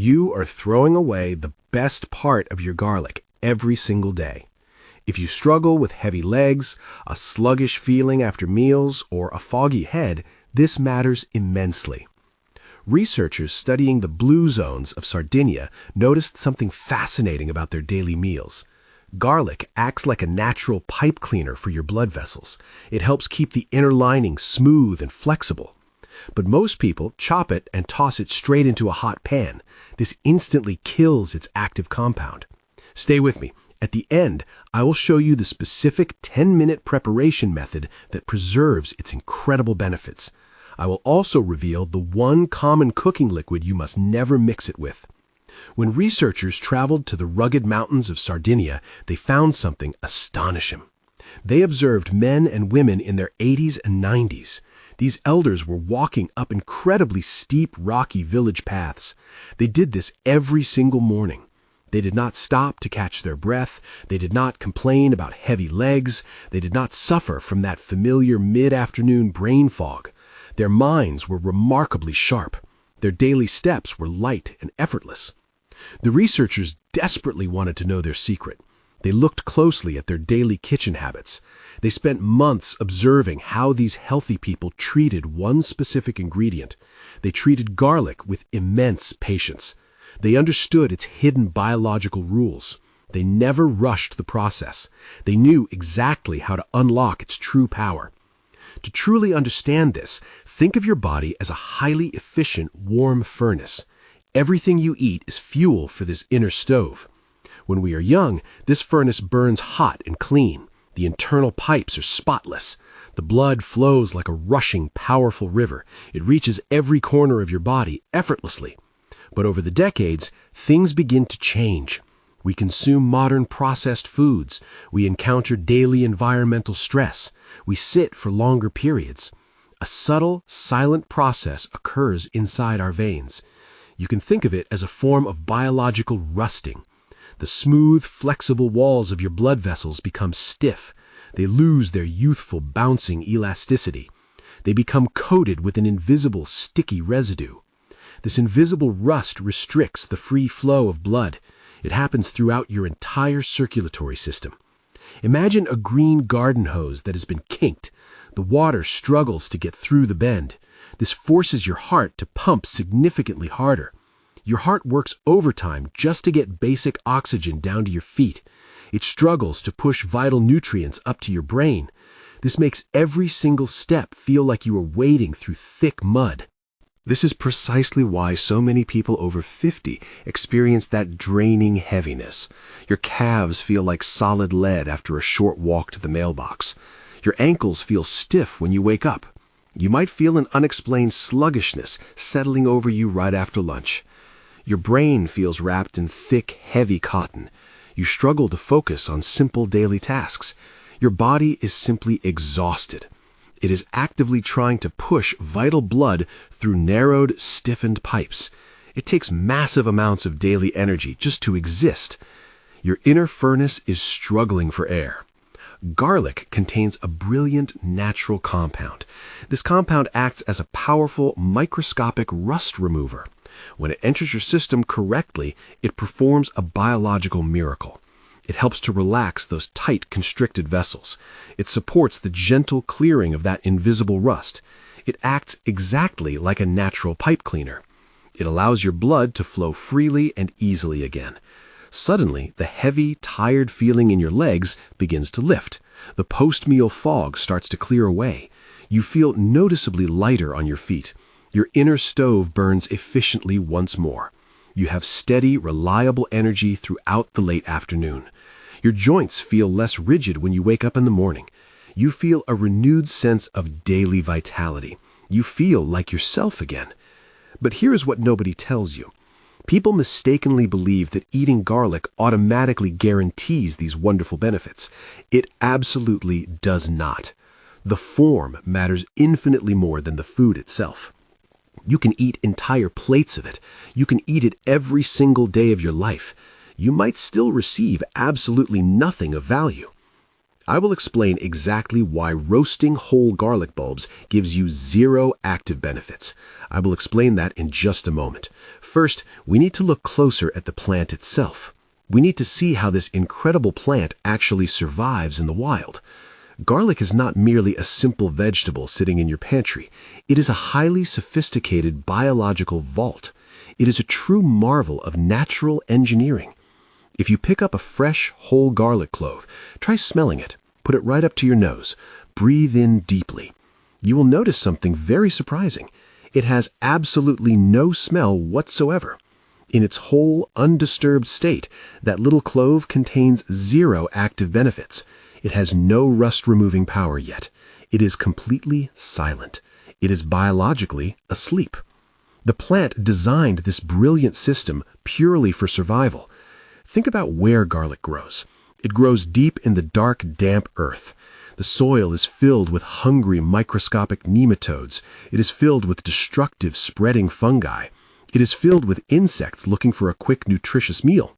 You are throwing away the best part of your garlic every single day. If you struggle with heavy legs, a sluggish feeling after meals, or a foggy head, this matters immensely. Researchers studying the blue zones of Sardinia noticed something fascinating about their daily meals. Garlic acts like a natural pipe cleaner for your blood vessels. It helps keep the inner lining smooth and flexible. But most people chop it and toss it straight into a hot pan. This instantly kills its active compound. Stay with me. At the end, I will show you the specific 10-minute preparation method that preserves its incredible benefits. I will also reveal the one common cooking liquid you must never mix it with. When researchers traveled to the rugged mountains of Sardinia, they found something astonishing. They observed men and women in their 80s and 90s. These elders were walking up incredibly steep, rocky village paths. They did this every single morning. They did not stop to catch their breath. They did not complain about heavy legs. They did not suffer from that familiar mid-afternoon brain fog. Their minds were remarkably sharp. Their daily steps were light and effortless. The researchers desperately wanted to know their secret. They looked closely at their daily kitchen habits. They spent months observing how these healthy people treated one specific ingredient. They treated garlic with immense patience. They understood its hidden biological rules. They never rushed the process. They knew exactly how to unlock its true power. To truly understand this, think of your body as a highly efficient, warm furnace. Everything you eat is fuel for this inner stove. When we are young, this furnace burns hot and clean. The internal pipes are spotless. The blood flows like a rushing, powerful river. It reaches every corner of your body effortlessly. But over the decades, things begin to change. We consume modern processed foods. We encounter daily environmental stress. We sit for longer periods. A subtle, silent process occurs inside our veins. You can think of it as a form of biological rusting. The smooth, flexible walls of your blood vessels become stiff. They lose their youthful, bouncing elasticity. They become coated with an invisible, sticky residue. This invisible rust restricts the free flow of blood. It happens throughout your entire circulatory system. Imagine a green garden hose that has been kinked. The water struggles to get through the bend. This forces your heart to pump significantly harder. Your heart works overtime just to get basic oxygen down to your feet. It struggles to push vital nutrients up to your brain. This makes every single step feel like you are wading through thick mud. This is precisely why so many people over 50 experience that draining heaviness. Your calves feel like solid lead after a short walk to the mailbox. Your ankles feel stiff when you wake up. You might feel an unexplained sluggishness settling over you right after lunch. Your brain feels wrapped in thick, heavy cotton. You struggle to focus on simple daily tasks. Your body is simply exhausted. It is actively trying to push vital blood through narrowed, stiffened pipes. It takes massive amounts of daily energy just to exist. Your inner furnace is struggling for air. Garlic contains a brilliant natural compound. This compound acts as a powerful microscopic rust remover. When it enters your system correctly, it performs a biological miracle. It helps to relax those tight, constricted vessels. It supports the gentle clearing of that invisible rust. It acts exactly like a natural pipe cleaner. It allows your blood to flow freely and easily again. Suddenly, the heavy, tired feeling in your legs begins to lift. The post-meal fog starts to clear away. You feel noticeably lighter on your feet. Your inner stove burns efficiently once more. You have steady, reliable energy throughout the late afternoon. Your joints feel less rigid when you wake up in the morning. You feel a renewed sense of daily vitality. You feel like yourself again. But here is what nobody tells you. People mistakenly believe that eating garlic automatically guarantees these wonderful benefits. It absolutely does not. The form matters infinitely more than the food itself. You can eat entire plates of it. You can eat it every single day of your life. You might still receive absolutely nothing of value. I will explain exactly why roasting whole garlic bulbs gives you zero active benefits. I will explain that in just a moment. First, we need to look closer at the plant itself. We need to see how this incredible plant actually survives in the wild. Garlic is not merely a simple vegetable sitting in your pantry. It is a highly sophisticated biological vault. It is a true marvel of natural engineering. If you pick up a fresh, whole garlic clove, try smelling it. Put it right up to your nose. Breathe in deeply. You will notice something very surprising. It has absolutely no smell whatsoever. In its whole, undisturbed state, that little clove contains zero active benefits. It has no rust-removing power yet. It is completely silent. It is biologically asleep. The plant designed this brilliant system purely for survival. Think about where garlic grows. It grows deep in the dark, damp earth. The soil is filled with hungry microscopic nematodes. It is filled with destructive spreading fungi. It is filled with insects looking for a quick, nutritious meal.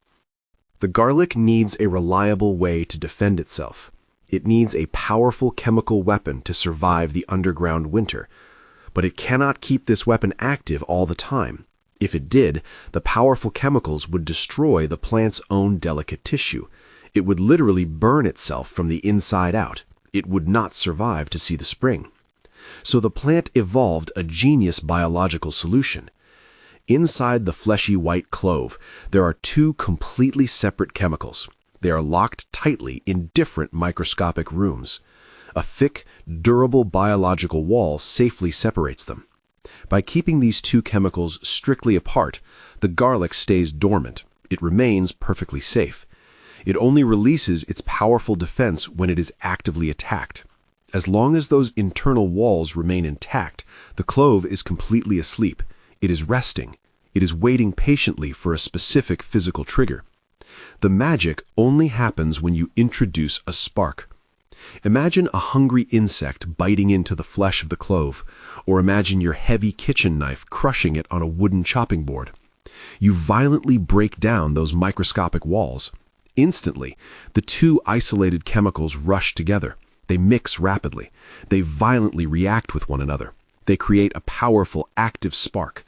The garlic needs a reliable way to defend itself. It needs a powerful chemical weapon to survive the underground winter. But it cannot keep this weapon active all the time. If it did, the powerful chemicals would destroy the plant's own delicate tissue. It would literally burn itself from the inside out. It would not survive to see the spring. So the plant evolved a genius biological solution. Inside the fleshy white clove, there are two completely separate chemicals. They are locked tightly in different microscopic rooms. A thick, durable biological wall safely separates them. By keeping these two chemicals strictly apart, the garlic stays dormant. It remains perfectly safe. It only releases its powerful defense when it is actively attacked. As long as those internal walls remain intact, the clove is completely asleep. It is resting. It is waiting patiently for a specific physical trigger. The magic only happens when you introduce a spark. Imagine a hungry insect biting into the flesh of the clove, or imagine your heavy kitchen knife crushing it on a wooden chopping board. You violently break down those microscopic walls. Instantly, the two isolated chemicals rush together. They mix rapidly. They violently react with one another. They create a powerful, active spark.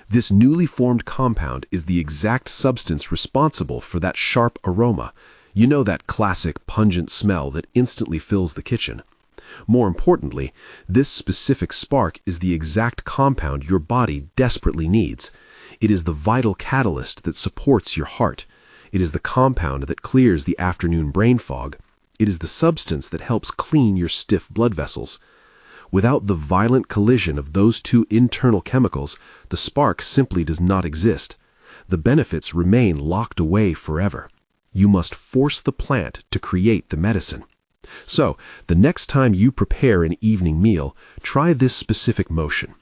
This newly formed compound is the exact substance responsible for that sharp aroma. You know, that classic pungent smell that instantly fills the kitchen. More importantly, this specific spark is the exact compound your body desperately needs. It is the vital catalyst that supports your heart. It is the compound that clears the afternoon brain fog. It is the substance that helps clean your stiff blood vessels. Without the violent collision of those two internal chemicals, the spark simply does not exist. The benefits remain locked away forever. You must force the plant to create the medicine. So, the next time you prepare an evening meal, try this specific motion.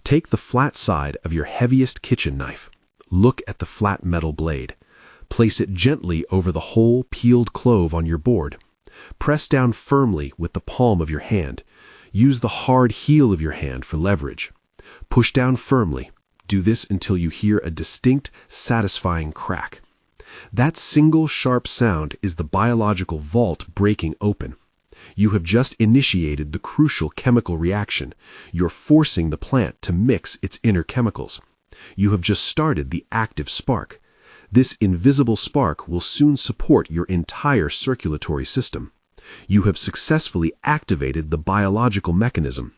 Take the flat side of your heaviest kitchen knife. Look at the flat metal blade. Place it gently over the whole peeled clove on your board. Press down firmly with the palm of your hand. Use the hard heel of your hand for leverage. Push down firmly. Do this until you hear a distinct, satisfying crack. That single sharp sound is the biological vault breaking open. You have just initiated the crucial chemical reaction. You're forcing the plant to mix its inner chemicals. You have just started the active spark. This invisible spark will soon support your entire circulatory system. You have successfully activated the biological mechanism.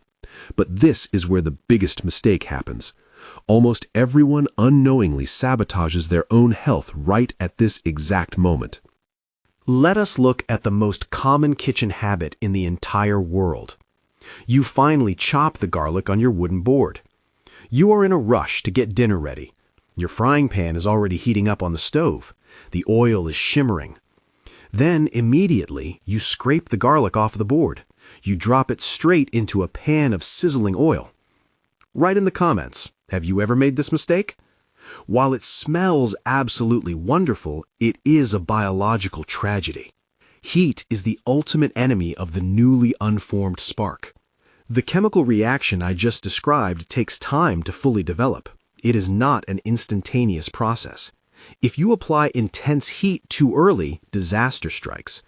But this is where the biggest mistake happens. Almost everyone unknowingly sabotages their own health right at this exact moment. Let us look at the most common kitchen habit in the entire world. You finally chop the garlic on your wooden board. You are in a rush to get dinner ready. Your frying pan is already heating up on the stove. The oil is shimmering. Then, immediately, you scrape the garlic off the board. You drop it straight into a pan of sizzling oil. Write in the comments, have you ever made this mistake? While it smells absolutely wonderful, it is a biological tragedy. Heat is the ultimate enemy of the newly unformed spark. The chemical reaction I just described takes time to fully develop. It is not an instantaneous process. If you apply intense heat too early, disaster strikes.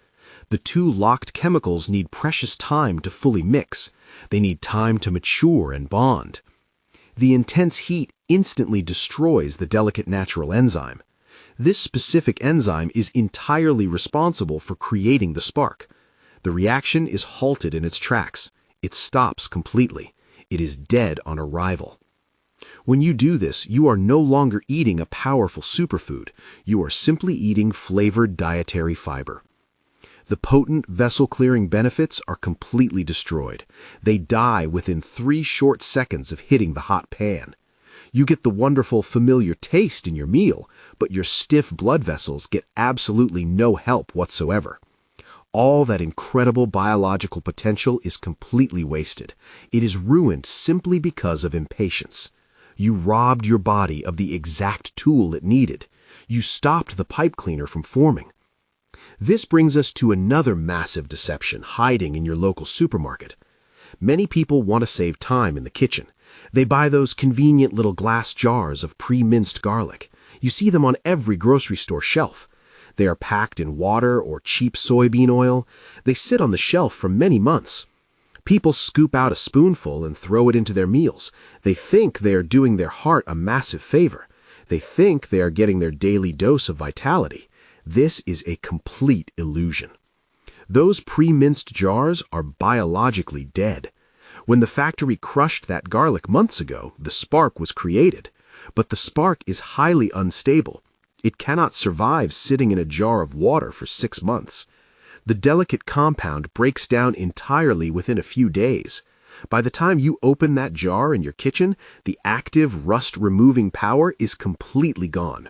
The two locked chemicals need precious time to fully mix. They need time to mature and bond. The intense heat instantly destroys the delicate natural enzyme. This specific enzyme is entirely responsible for creating the spark. The reaction is halted in its tracks. It stops completely. It is dead on arrival. When you do this, you are no longer eating a powerful superfood. You are simply eating flavored dietary fiber. The potent vessel-clearing benefits are completely destroyed. They die within 3 short seconds of hitting the hot pan. You get the wonderful, familiar taste in your meal, but your stiff blood vessels get absolutely no help whatsoever. All that incredible biological potential is completely wasted. It is ruined simply because of impatience. You robbed your body of the exact tool it needed. You stopped the pipe cleaner from forming. This brings us to another massive deception hiding in your local supermarket. Many people want to save time in the kitchen. They buy those convenient little glass jars of pre-minced garlic. You see them on every grocery store shelf. They are packed in water or cheap soybean oil. They sit on the shelf for many months. People scoop out a spoonful and throw it into their meals. They think they are doing their heart a massive favor. They think they are getting their daily dose of vitality. This is a complete illusion. Those pre-minced jars are biologically dead. When the factory crushed that garlic months ago, the spark was created. But the spark is highly unstable. It cannot survive sitting in a jar of water for 6 months. The delicate compound breaks down entirely within a few days. By the time you open that jar in your kitchen, the active rust-removing power is completely gone.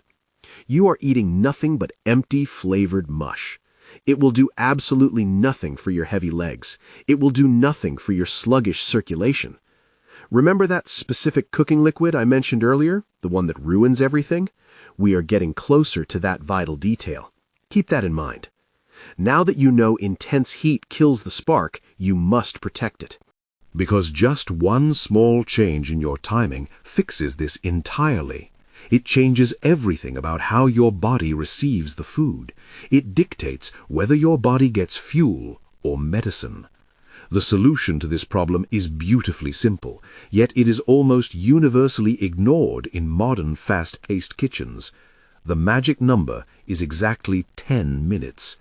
You are eating nothing but empty, flavored mush. It will do absolutely nothing for your heavy legs. It will do nothing for your sluggish circulation. Remember that specific cooking liquid I mentioned earlier, the one that ruins everything? We are getting closer to that vital detail. Keep that in mind. Now that you know intense heat kills the spark, you must protect it. Because just one small change in your timing fixes this entirely. It changes everything about how your body receives the food. It dictates whether your body gets fuel or medicine. The solution to this problem is beautifully simple, yet it is almost universally ignored in modern fast-paced kitchens. The magic number is exactly 10 minutes.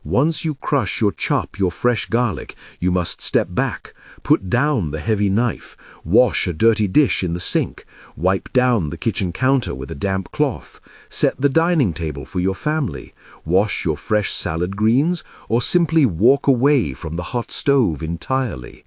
Once you crush or chop your fresh garlic, you must step back, put down the heavy knife, wash a dirty dish in the sink, wipe down the kitchen counter with a damp cloth, set the dining table for your family, wash your fresh salad greens, or simply walk away from the hot stove entirely.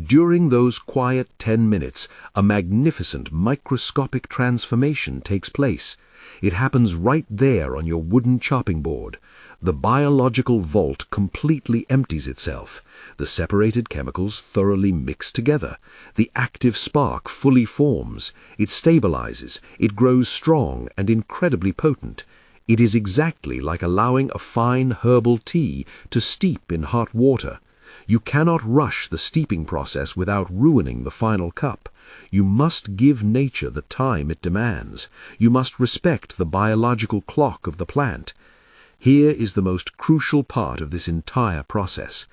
During those quiet 10 minutes, a magnificent microscopic transformation takes place. It happens right there on your wooden chopping board. The biological vault completely empties itself. The separated chemicals thoroughly mix together. The active spark fully forms. It stabilizes. It grows strong and incredibly potent. It is exactly like allowing a fine herbal tea to steep in hot water. You cannot rush the steeping process without ruining the final cup. You must give nature the time it demands. You must respect the biological clock of the plant. Here is the most crucial part of this entire process.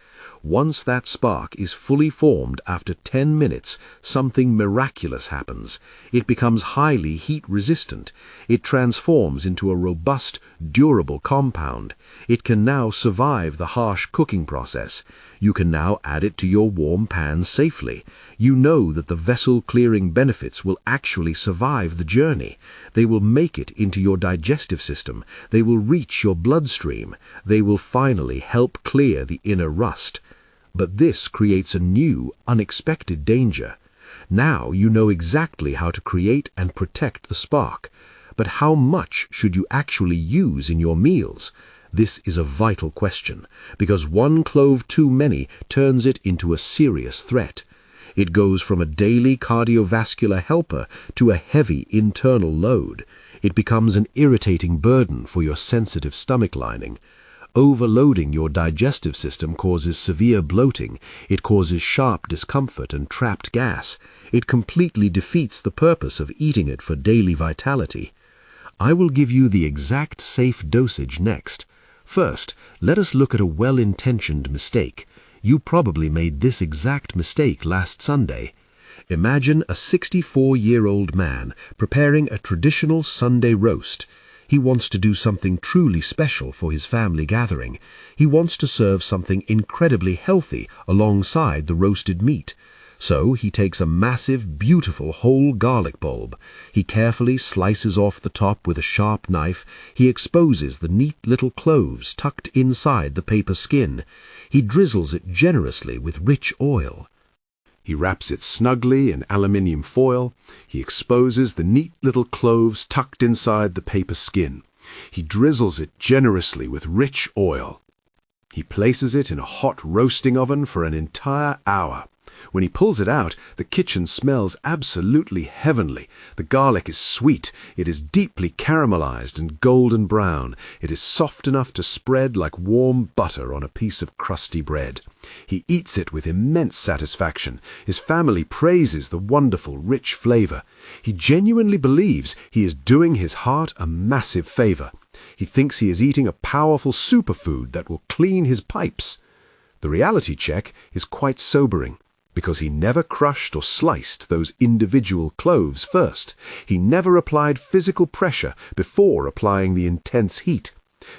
Once that spark is fully formed after 10 minutes, something miraculous happens. It becomes highly heat-resistant. It transforms into a robust, durable compound. It can now survive the harsh cooking process. You can now add it to your warm pan safely. You know that the vessel-clearing benefits will actually survive the journey. They will make it into your digestive system. They will reach your bloodstream. They will finally help clear the inner rust. But this creates a new, unexpected danger. Now you know exactly how to create and protect the spark. But how much should you actually use in your meals? This is a vital question, because one clove too many turns it into a serious threat. It goes from a daily cardiovascular helper to a heavy internal load. It becomes an irritating burden for your sensitive stomach lining. Overloading your digestive system causes severe bloating. It causes sharp discomfort and trapped gas. It completely defeats the purpose of eating it for daily vitality. I will give you the exact safe dosage next. First, let us look at a well-intentioned mistake. You probably made this exact mistake last Sunday. Imagine a 64-year-old man preparing a traditional Sunday roast. He wants to do something truly special for his family gathering. He wants to serve something incredibly healthy alongside the roasted meat. So he takes a massive, beautiful whole garlic bulb. He carefully slices off the top with a sharp knife. He exposes the neat little cloves tucked inside the paper skin. He drizzles it generously with rich oil. He wraps it snugly in aluminium foil. He exposes the neat little cloves tucked inside the paper skin. He drizzles it generously with rich oil. He places it in a hot roasting oven for an entire hour. When he pulls it out, the kitchen smells absolutely heavenly. The garlic is sweet. It is deeply caramelized and golden brown. It is soft enough to spread like warm butter on a piece of crusty bread. He eats it with immense satisfaction. His family praises the wonderful, rich flavor. He genuinely believes he is doing his heart a massive favor. He thinks he is eating a powerful superfood that will clean his pipes. The reality check is quite sobering, because he never crushed or sliced those individual cloves first. He never applied physical pressure before applying the intense heat.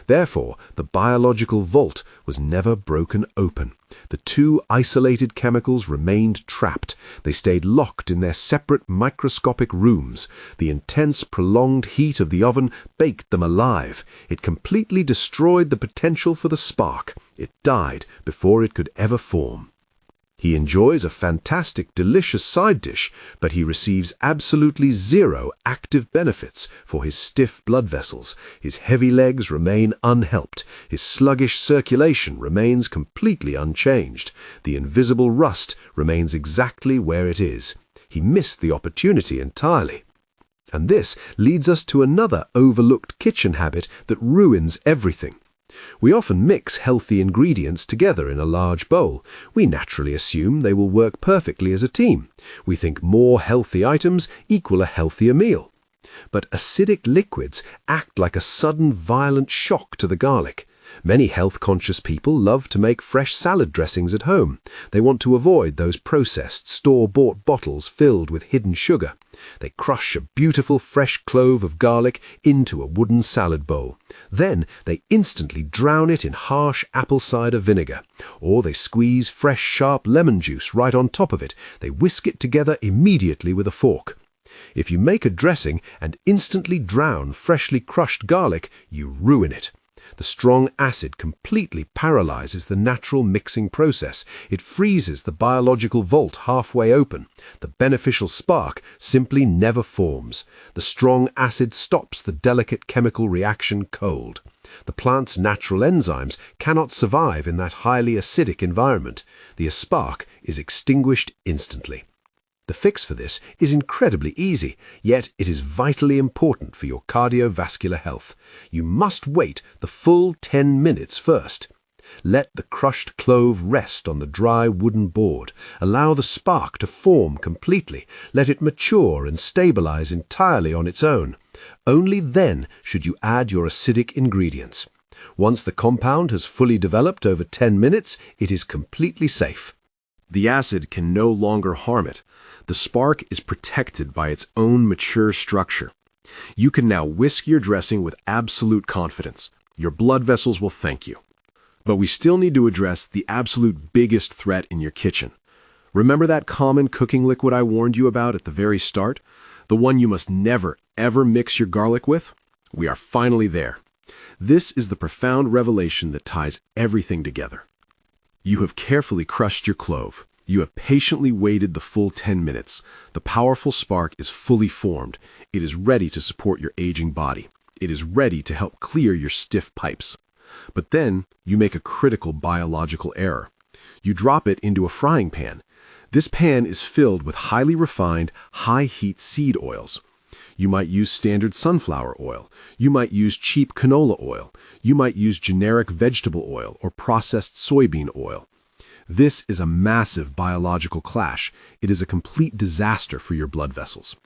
Therefore, the biological vault was never broken open. The two isolated chemicals remained trapped. They stayed locked in their separate microscopic rooms. The intense, prolonged heat of the oven baked them alive. It completely destroyed the potential for the spark. It died before it could ever form. He enjoys a fantastic, delicious side dish, but he receives absolutely zero active benefits for his stiff blood vessels. His heavy legs remain unhelped. His sluggish circulation remains completely unchanged. The invisible rust remains exactly where it is. He missed the opportunity entirely. And this leads us to another overlooked kitchen habit that ruins everything. We often mix healthy ingredients together in a large bowl. We naturally assume they will work perfectly as a team. We think more healthy items equal a healthier meal. But acidic liquids act like a sudden violent shock to the garlic. Many health-conscious people love to make fresh salad dressings at home. They want to avoid those processed, store-bought bottles filled with hidden sugar. They crush a beautiful fresh clove of garlic into a wooden salad bowl. Then they instantly drown it in harsh apple cider vinegar. Or they squeeze fresh, sharp lemon juice right on top of it. They whisk it together immediately with a fork. If you make a dressing and instantly drown freshly crushed garlic, you ruin it. The strong acid completely paralyzes the natural mixing process. It freezes the biological vault halfway open. The beneficial spark simply never forms. The strong acid stops the delicate chemical reaction cold. The plant's natural enzymes cannot survive in that highly acidic environment. The spark is extinguished instantly. The fix for this is incredibly easy, yet it is vitally important for your cardiovascular health. You must wait the full 10 minutes first. Let the crushed clove rest on the dry wooden board. Allow the spark to form completely. Let it mature and stabilize entirely on its own. Only then should you add your acidic ingredients. Once the compound has fully developed over 10 minutes, it is completely safe. The acid can no longer harm it. The spark is protected by its own mature structure. You can now whisk your dressing with absolute confidence. Your blood vessels will thank you. But we still need to address the absolute biggest threat in your kitchen. Remember that common cooking liquid I warned you about at the very start? The one you must never, ever mix your garlic with? We are finally there. This is the profound revelation that ties everything together. You have carefully crushed your clove. You have patiently waited the full 10 minutes. The powerful spark is fully formed. It is ready to support your aging body. It is ready to help clear your stiff pipes. But then you make a critical biological error. You drop it into a frying pan. This pan is filled with highly refined, high-heat seed oils. You might use standard sunflower oil. You might use cheap canola oil. You might use generic vegetable oil or processed soybean oil. This is a massive biological clash. It is a complete disaster for your blood vessels.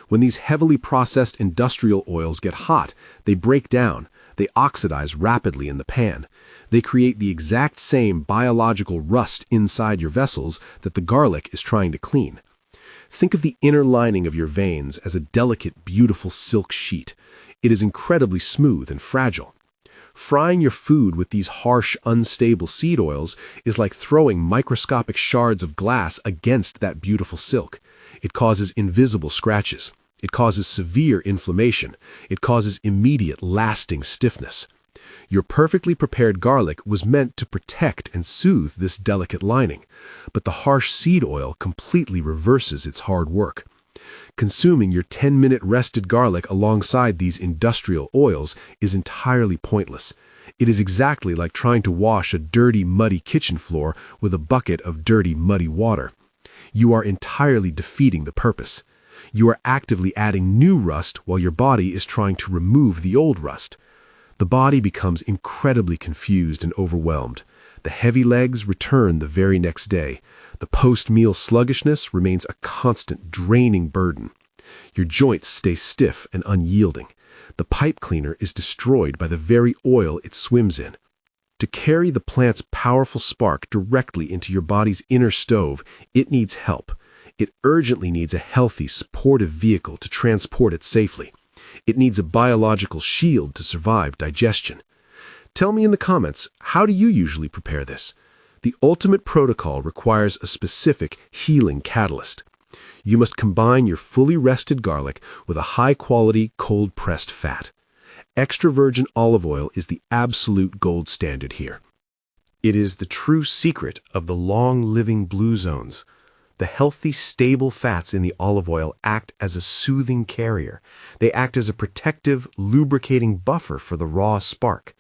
When these heavily processed industrial oils get hot, they break down, they oxidize rapidly in the pan. They create the exact same biological rust inside your vessels that the garlic is trying to clean. Think of the inner lining of your veins as a delicate, beautiful silk sheet. It is incredibly smooth and fragile. Frying your food with these harsh, unstable seed oils is like throwing microscopic shards of glass against that beautiful silk. It causes invisible scratches. It causes severe inflammation. It causes immediate, lasting stiffness. Your perfectly prepared garlic was meant to protect and soothe this delicate lining, but the harsh seed oil completely reverses its hard work. Consuming your 10-minute rested garlic alongside these industrial oils is entirely pointless. It is exactly like trying to wash a dirty, muddy kitchen floor with a bucket of dirty, muddy water. You are entirely defeating the purpose. You are actively adding new rust while your body is trying to remove the old rust. The body becomes incredibly confused and overwhelmed. The heavy legs return the very next day. The post-meal sluggishness remains a constant, draining burden. Your joints stay stiff and unyielding. The pipe cleaner is destroyed by the very oil it swims in. To carry the plant's powerful spark directly into your body's inner stove, it needs help. It urgently needs a healthy, supportive vehicle to transport it safely. It needs a biological shield to survive digestion. Tell me in the comments, how do you usually prepare this? The ultimate protocol requires a specific healing catalyst. You must combine your fully rested garlic with a high-quality, cold-pressed fat. Extra virgin olive oil is the absolute gold standard here. It is the true secret of the long-living blue zones. The healthy, stable fats in the olive oil act as a soothing carrier. They act as a protective, lubricating buffer for the raw spark.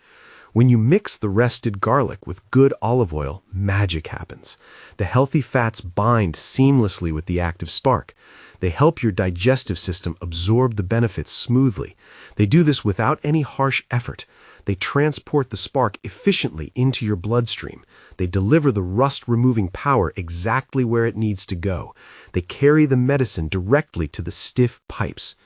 When you mix the rested garlic with good olive oil, magic happens. The healthy fats bind seamlessly with the active spark. They help your digestive system absorb the benefits smoothly. They do this without any harsh effort. They transport the spark efficiently into your bloodstream. They deliver the rust-removing power exactly where it needs to go. They carry the medicine directly to the stiff pipes.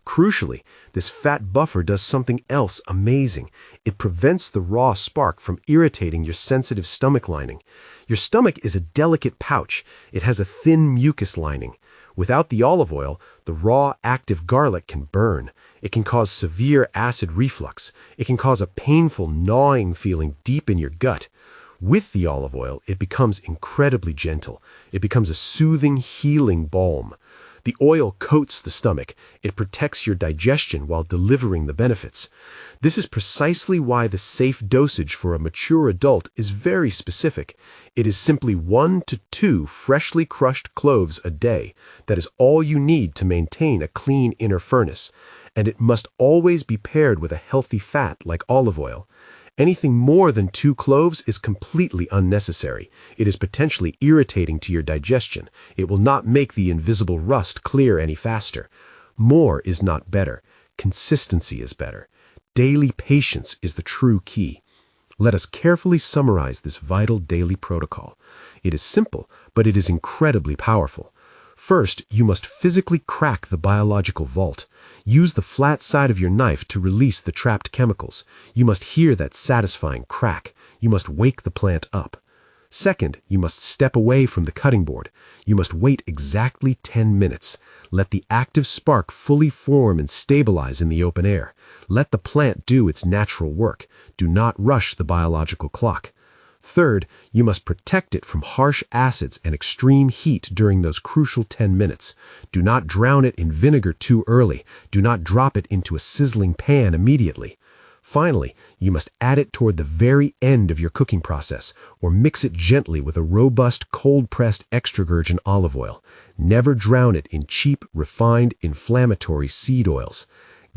Crucially, this fat buffer does something else amazing. It prevents the raw spark from irritating your sensitive stomach lining. Your stomach is a delicate pouch. It has a thin mucus lining. Without the olive oil, the raw, active garlic can burn. It can cause severe acid reflux. It can cause a painful, gnawing feeling deep in your gut. With the olive oil, it becomes incredibly gentle. It becomes a soothing, healing balm. The oil coats the stomach. It protects your digestion while delivering the benefits. This is precisely why the safe dosage for a mature adult is very specific. It is simply 1 to 2 freshly crushed cloves a day. That is all you need to maintain a clean inner furnace. And it must always be paired with a healthy fat like olive oil. Anything more than 2 cloves is completely unnecessary. It is potentially irritating to your digestion. It will not make the invisible rust clear any faster. More is not better. Consistency is better. Daily patience is the true key. Let us carefully summarize this vital daily protocol. It is simple, but it is incredibly powerful. First, you must physically crack the biological vault. Use the flat side of your knife to release the trapped chemicals. You must hear that satisfying crack. You must wake the plant up. Second, you must step away from the cutting board. You must wait exactly 10 minutes. Let the active spark fully form and stabilize in the open air. Let the plant do its natural work. Do not rush the biological clock. Third, you must protect it from harsh acids and extreme heat during those crucial 10 minutes. Do not drown it in vinegar too early. Do not drop it into a sizzling pan immediately. Finally, you must add it toward the very end of your cooking process, or mix it gently with a robust, cold-pressed extra virgin olive oil. Never drown it in cheap, refined, inflammatory seed oils.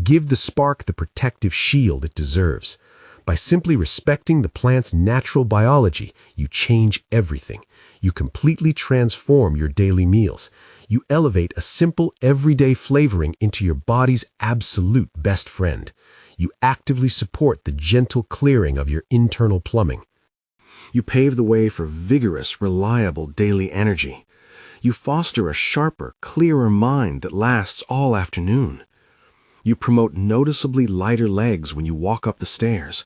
Give the spark the protective shield it deserves. By simply respecting the plant's natural biology, you change everything. You completely transform your daily meals. You elevate a simple, everyday flavoring into your body's absolute best friend. You actively support the gentle clearing of your internal plumbing. You pave the way for vigorous, reliable daily energy. You foster a sharper, clearer mind that lasts all afternoon. You promote noticeably lighter legs when you walk up the stairs.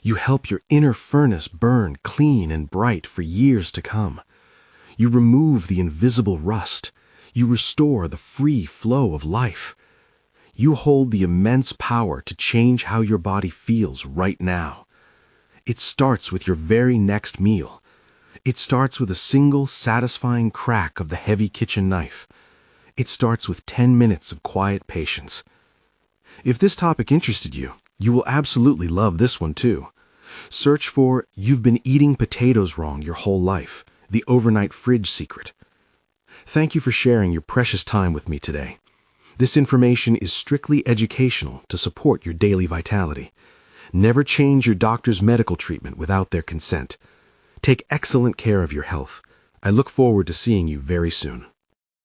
You help your inner furnace burn clean and bright for years to come. You remove the invisible rust. You restore the free flow of life. You hold the immense power to change how your body feels right now. It starts with your very next meal. It starts with a single satisfying crack of the heavy kitchen knife. It starts with 10 minutes of quiet patience. If this topic interested you, you will absolutely love this one too. Search for "You've Been Eating Potatoes Wrong Your Whole Life: The Overnight Fridge Secret." Thank you for sharing your precious time with me today. This information is strictly educational to support your daily vitality. Never change your doctor's medical treatment without their consent. Take excellent care of your health. I look forward to seeing you very soon.